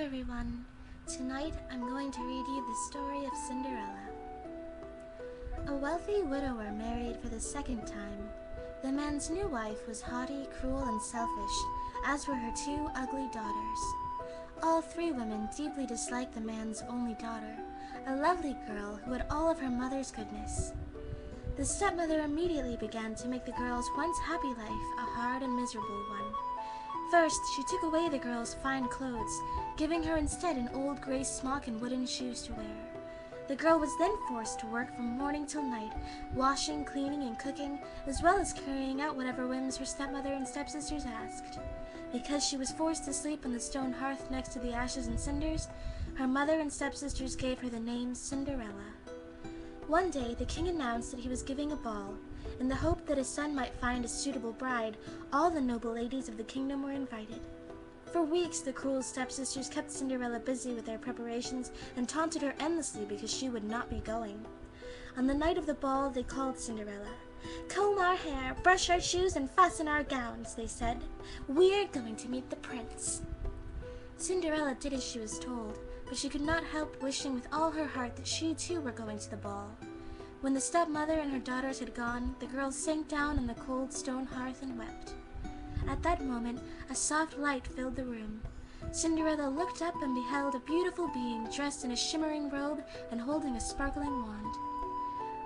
everyone. Tonight I'm going to read you the story of Cinderella. A wealthy widower married for the second time. The man's new wife was haughty, cruel, and selfish, as were her two ugly daughters. All three women deeply disliked the man's only daughter, a lovely girl who had all of her mother's goodness. The stepmother immediately began to make the girl's once happy life a hard and miserable one. First, she took away the girl's fine clothes, giving her instead an old gray smock and wooden shoes to wear. The girl was then forced to work from morning till night, washing, cleaning, and cooking, as well as carrying out whatever whims her stepmother and stepsisters asked. Because she was forced to sleep on the stone hearth next to the ashes and cinders, her mother and stepsisters gave her the name Cinderella. One day, the king announced that he was giving a ball. In the hope that his son might find a suitable bride, all the noble ladies of the kingdom were invited. For weeks, the cruel stepsisters kept Cinderella busy with their preparations and taunted her endlessly because she would not be going. On the night of the ball, they called Cinderella. "Comb our hair, brush our shoes, and fasten our gowns," they said. "We're going to meet the prince." Cinderella did as she was told, but she could not help wishing with all her heart that she too were going to the ball. When the stepmother and her daughters had gone, the girl sank down on the cold stone hearth and wept. At that moment, a soft light filled the room. Cinderella looked up and beheld a beautiful being dressed in a shimmering robe and holding a sparkling wand.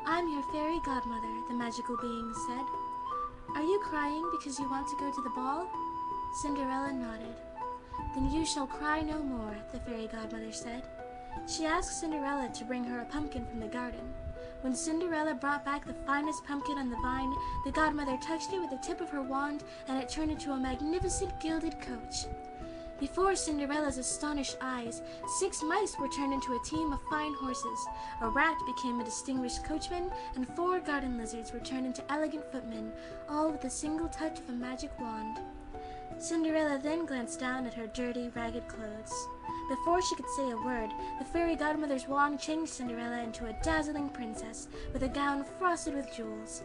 "I'm your fairy godmother," the magical being said. "Are you crying because you want to go to the ball?" Cinderella nodded. "Then you shall cry no more," the fairy godmother said. She asked Cinderella to bring her a pumpkin from the garden. When Cinderella brought back the finest pumpkin on the vine, the godmother touched it with the tip of her wand, and it turned into a magnificent gilded coach. Before Cinderella's astonished eyes, 6 mice were turned into a team of fine horses, a rat became a distinguished coachman, and 4 garden lizards were turned into elegant footmen, all with a single touch of a magic wand. Cinderella then glanced down at her dirty, ragged clothes. Before she could say a word, the fairy godmother's wand changed Cinderella into a dazzling princess, with a gown frosted with jewels.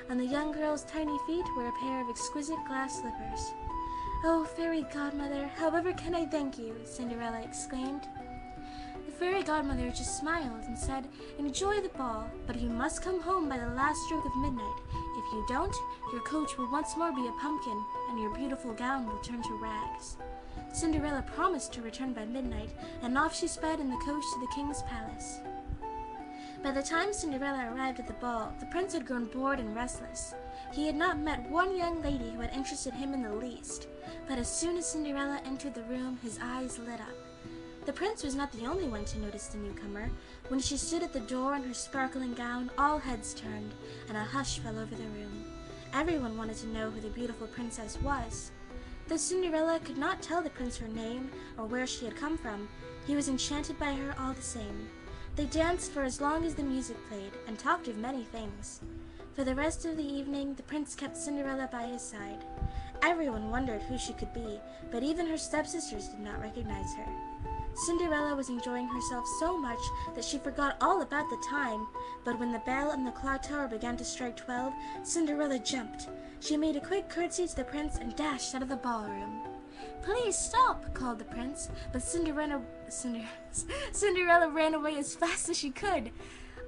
On the young girl's tiny feet were a pair of exquisite glass slippers. "Oh, fairy godmother, however can I thank you?" Cinderella exclaimed. The fairy godmother just smiled and said, "Enjoy the ball, but you must come home by the last stroke of midnight. If you don't, your coach will once more be a pumpkin, and your beautiful gown will turn to rags." Cinderella promised to return by midnight, and off she sped in the coach to the king's palace. By the time Cinderella arrived at the ball, the prince had grown bored and restless. He had not met one young lady who had interested him in the least, but as soon as Cinderella entered the room, his eyes lit up. The prince was not the only one to notice the newcomer. When she stood at the door in her sparkling gown, all heads turned, and a hush fell over the room. Everyone wanted to know who the beautiful princess was. Though Cinderella could not tell the prince her name or where she had come from, he was enchanted by her all the same. They danced for as long as the music played, and talked of many things. For the rest of the evening, the prince kept Cinderella by his side. Everyone wondered who she could be, but even her stepsisters did not recognize her. Cinderella was enjoying herself so much that she forgot all about the time, but when the bell in the clock tower began to strike 12, Cinderella jumped. She made a quick curtsy to the prince and dashed out of the ballroom. "Please stop," called the prince, but Cinderella ran away as fast as she could.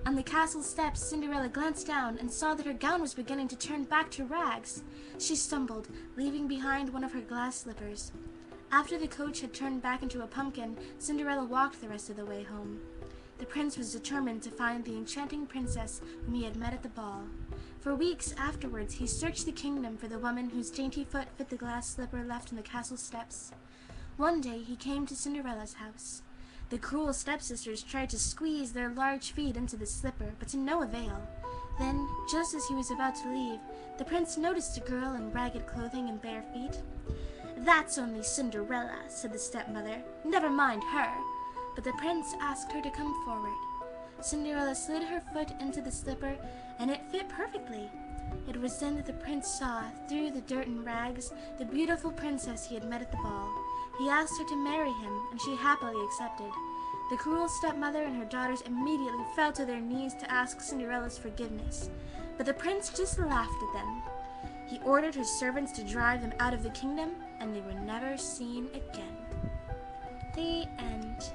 On the castle steps, Cinderella glanced down and saw that her gown was beginning to turn back to rags. She stumbled, leaving behind one of her glass slippers. After the coach had turned back into a pumpkin, Cinderella walked the rest of the way home. The prince was determined to find the enchanting princess whom he had met at the ball. For weeks afterwards, he searched the kingdom for the woman whose dainty foot fit the glass slipper left on the castle steps. One day, he came to Cinderella's house. The cruel stepsisters tried to squeeze their large feet into the slipper, but to no avail. Then, just as he was about to leave, the prince noticed a girl in ragged clothing and bare feet. "That's only Cinderella," said the stepmother. "Never mind her." But the prince asked her to come forward. Cinderella slid her foot into the slipper, and it fit perfectly. It was then that the prince saw, through the dirt and rags, the beautiful princess he had met at the ball. He asked her to marry him, and she happily accepted. The cruel stepmother and her daughters immediately fell to their knees to ask Cinderella's forgiveness, but the prince just laughed at them. He ordered his servants to drive them out of the kingdom, and they were never seen again. The end.